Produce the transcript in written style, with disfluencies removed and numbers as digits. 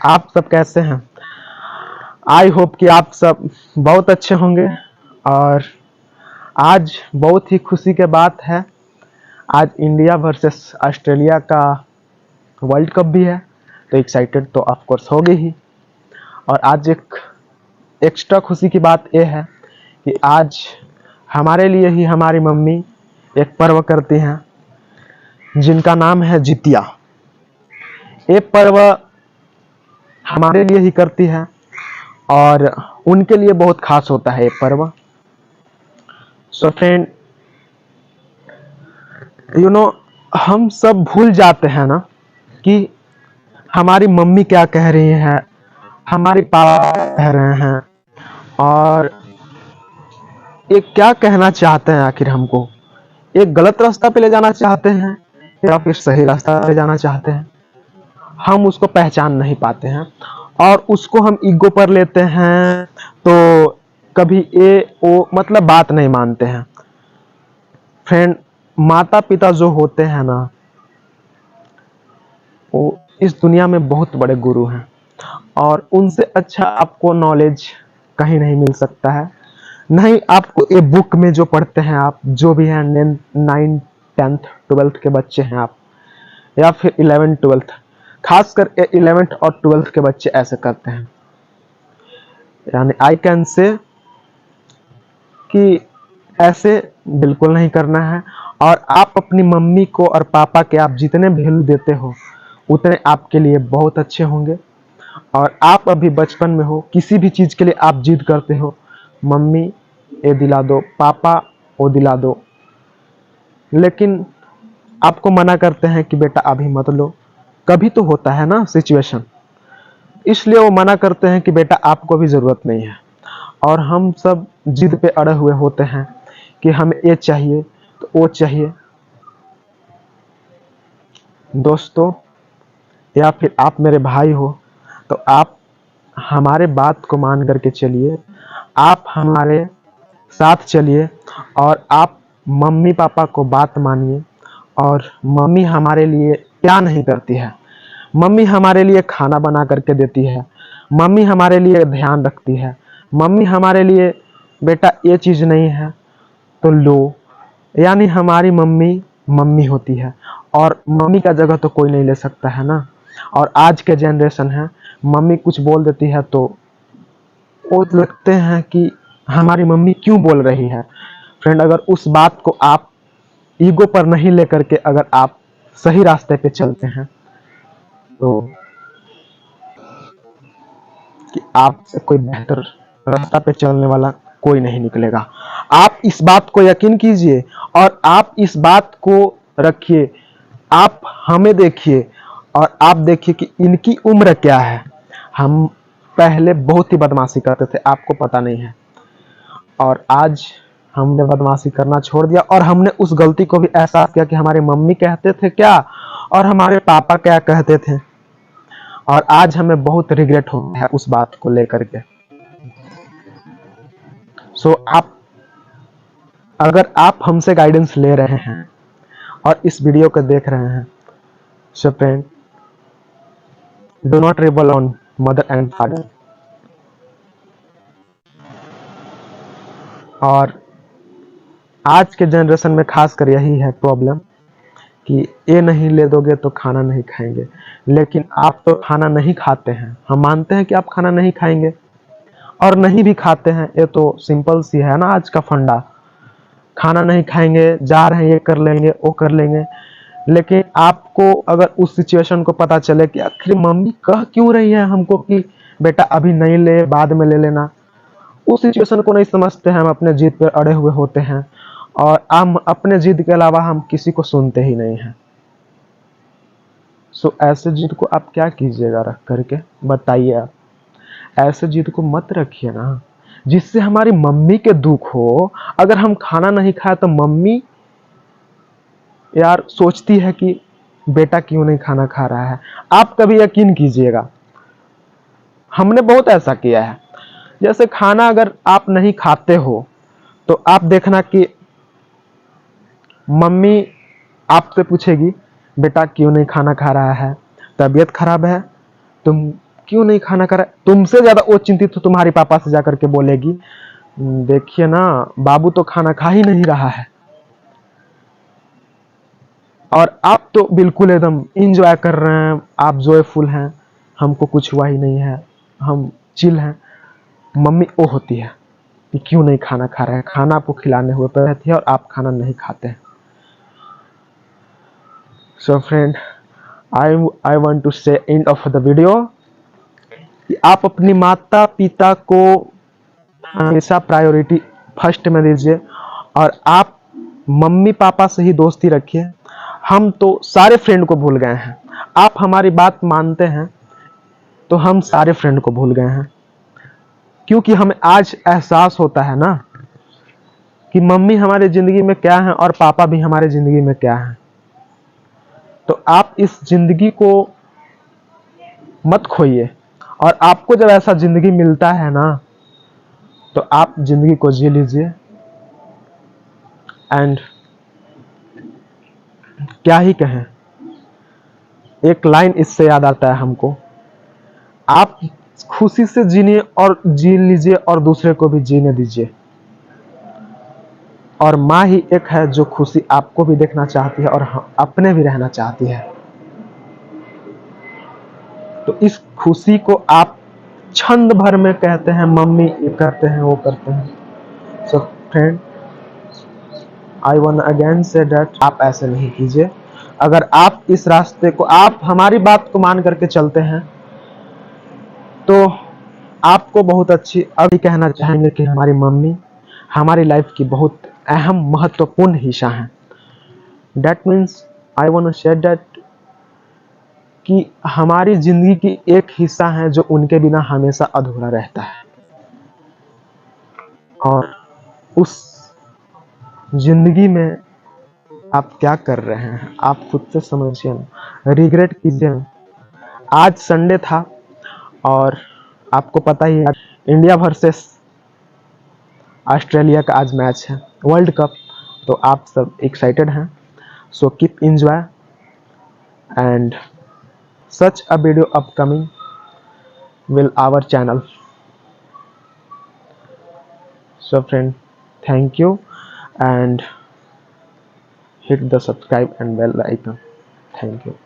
आप सब कैसे हैं? आई होप कि आप सब बहुत अच्छे होंगे। और आज बहुत ही खुशी की बात है। आज इंडिया वर्सेस ऑस्ट्रेलिया का वर्ल्ड कप भी है, तो एक्साइटेड तो ऑफ कोर्स होगी ही। और आज एक एक्स्ट्रा खुशी की बात यह है कि आज हमारे लिए ही हमारी मम्मी एक पर्व करती हैं जिनका नाम है जितिया। ये पर्व हमारे लिए ही करती है और उनके लिए बहुत खास होता है ये पर्व। सो फ्रेंड, हम सब भूल जाते हैं ना कि हमारी मम्मी क्या कह रही है, हमारे पापा क्या कह रहे हैं, और ये क्या कहना चाहते हैं। आखिर हमको एक गलत रास्ता पे ले जाना चाहते हैं या फिर सही रास्ता पे जाना चाहते हैं, हम उसको पहचान नहीं पाते हैं और उसको हम ईगो पर लेते हैं। तो कभी ये वो मतलब बात नहीं मानते हैं। फ्रेंड, माता पिता जो होते हैं ना, वो इस दुनिया में बहुत बड़े गुरु हैं और उनसे अच्छा आपको नॉलेज कहीं नहीं मिल सकता है। नहीं आपको ये बुक में जो पढ़ते हैं आप, जो भी हैं 9th 10th 12th के बच्चे हैं आप, या फिर 11th 12th, खासकर 11th और 12th के बच्चे ऐसे करते हैं। यानी आई कैन से कि ऐसे बिल्कुल नहीं करना है। और आप अपनी मम्मी को और पापा के आप जितने वैल्यू देते हो उतने आपके लिए बहुत अच्छे होंगे। और आप अभी बचपन में हो, किसी भी चीज़ के लिए आप जिद करते हो, मम्मी ये दिला दो, पापा वो दिला दो, लेकिन आपको मना करते हैं कि बेटा अभी मत लो। कभी तो होता है ना सिचुएशन, इसलिए वो मना करते हैं कि बेटा आपको भी ज़रूरत नहीं है। और हम सब जिद पे अड़े हुए होते हैं कि हमें ये चाहिए तो वो चाहिए। दोस्तों, या फिर आप मेरे भाई हो, तो आप हमारे बात को मान करके चलिए, आप हमारे साथ चलिए और आप मम्मी पापा को बात मानिए। और मम्मी हमारे लिए क्या नहीं करती है। मम्मी हमारे लिए खाना बना करके देती है, मम्मी हमारे लिए ध्यान रखती है, मम्मी हमारे लिए बेटा ये चीज़ नहीं है तो लो। यानी हमारी मम्मी मम्मी होती है और मम्मी का जगह तो कोई नहीं ले सकता है ना। और आज के जनरेशन है, मम्मी कुछ बोल देती है तो वो लगते हैं कि हमारी मम्मी क्यों बोल रही है। फ्रेंड, अगर उस बात को आप ईगो पर नहीं लेकर के अगर आप सही रास्ते पे चलते हैं तो कि आपसे कोई बेहतर रास्ता पे चलने वाला कोई नहीं निकलेगा। आप इस बात को यकीन कीजिए और आप इस बात को रखिए। आप हमें देखिए और आप देखिए कि इनकी उम्र क्या है। हम पहले बहुत ही बदमाशी करते थे, आपको पता नहीं है, और आज हमने बदमाशी करना छोड़ दिया और हमने उस गलती को भी एहसास किया कि हमारे मम्मी कहते थे क्या और हमारे पापा क्या कहते थे। और आज हमें बहुत रिग्रेट होता है उस बात को लेकर के। आप अगर आप हमसे गाइडेंस ले रहे हैं और इस वीडियो को देख रहे हैं, so friend, do not rebel on mother and father. और आज के जनरेशन में खासकर यही है प्रॉब्लम कि ये नहीं ले दोगे तो खाना नहीं खाएंगे। लेकिन आप तो खाना नहीं खाते हैं, हम मानते हैं कि आप खाना नहीं खाएंगे और नहीं भी खाते हैं। ये तो सिंपल सी है ना आज का फंडा। खाना नहीं खाएंगे, जा रहे हैं, ये कर लेंगे वो कर लेंगे। लेकिन आपको अगर उस सिचुएशन को पता चले कि आखिर मम्मी कह क्यों रही है हमको कि बेटा अभी नहीं ले, बाद में ले लेना, उस सिचुएशन को नहीं समझते हैं। हम अपने जिद पर अड़े हुए होते हैं और हम अपने जिद के अलावा हम किसी को सुनते ही नहीं हैं। ऐसे जिद को आप क्या कीजिएगा रख करके, बताइए। आप ऐसे जिद को मत रखिए ना जिससे हमारी मम्मी के दुख हो। अगर हम खाना नहीं खाए तो मम्मी यार सोचती है कि बेटा क्यों नहीं खाना खा रहा है। आप कभी यकीन कीजिएगा, हमने बहुत ऐसा किया है। जैसे खाना अगर आप नहीं खाते हो तो आप देखना कि मम्मी आपसे पूछेगी बेटा क्यों नहीं खाना खा रहा है, तबीयत खराब है, तुम क्यों नहीं खाना खा रहा है? तुमसे ज्यादा वो चिंतित तो तुम्हारे पापा से जाकर के बोलेगी, देखिए ना बाबू तो खाना खा ही नहीं रहा है। और आप तो बिल्कुल एकदम इंजॉय कर रहे हैं, आप जॉयफुल हैं, हमको कुछ हुआ ही नहीं है, हम चिल हैं। मम्मी वो होती है कि क्यों नहीं खाना खा रहे हैं, खाना आपको खिलाने हुए पर रहती है और आप खाना नहीं खाते हैं। So friend, I want to say end of the video कि आप अपनी माता पिता को हमेशा प्रायोरिटी फर्स्ट में दीजिए और आप मम्मी पापा से ही दोस्ती रखिए। हम तो सारे फ्रेंड को भूल गए हैं, आप हमारी बात मानते हैं तो हम सारे फ्रेंड को भूल गए हैं, क्योंकि हमें आज एहसास होता है ना कि मम्मी हमारी जिंदगी में क्या है और पापा भी हमारी जिंदगी में क्या है। तो आप इस जिंदगी को मत खोइए, और आपको जब ऐसा जिंदगी मिलता है ना तो आप जिंदगी को जी लीजिए। एंड क्या ही कहें, एक लाइन इससे याद आता है हमको, आप खुशी से जीने और जी लीजिए और दूसरे को भी जीने दीजिए। और माँ ही एक है जो खुशी आपको भी देखना चाहती है और अपने भी रहना चाहती है। तो इस खुशी को आप छंद भर में कहते हैं मम्मी ये करते हैं वो करते हैं। So friend, I want again say that आप ऐसे नहीं कीजिए। अगर आप इस रास्ते को, आप हमारी बात को मान करके चलते हैं तो आपको बहुत अच्छी अभी कहना चाहेंगे कि हमारी मम्मी हमारी लाइफ की बहुत अहम महत्वपूर्ण हिस्सा है। That means I want to share that कि हमारी जिंदगी की एक हिस्सा है जो उनके बिना हमेशा अधूरा रहता है। और उस जिंदगी में आप क्या कर रहे हैं आप खुद से समझिए ना, रिग्रेट कीजिए ना। आज संडे था और आपको पता ही है इंडिया वर्सेस ऑस्ट्रेलिया का आज मैच है, वर्ल्ड कप। तो आप सब एक्साइटेड हैं, so keep enjoy and such a video upcoming will our channel. So friend, thank you and hit the subscribe and bell icon. Thank you.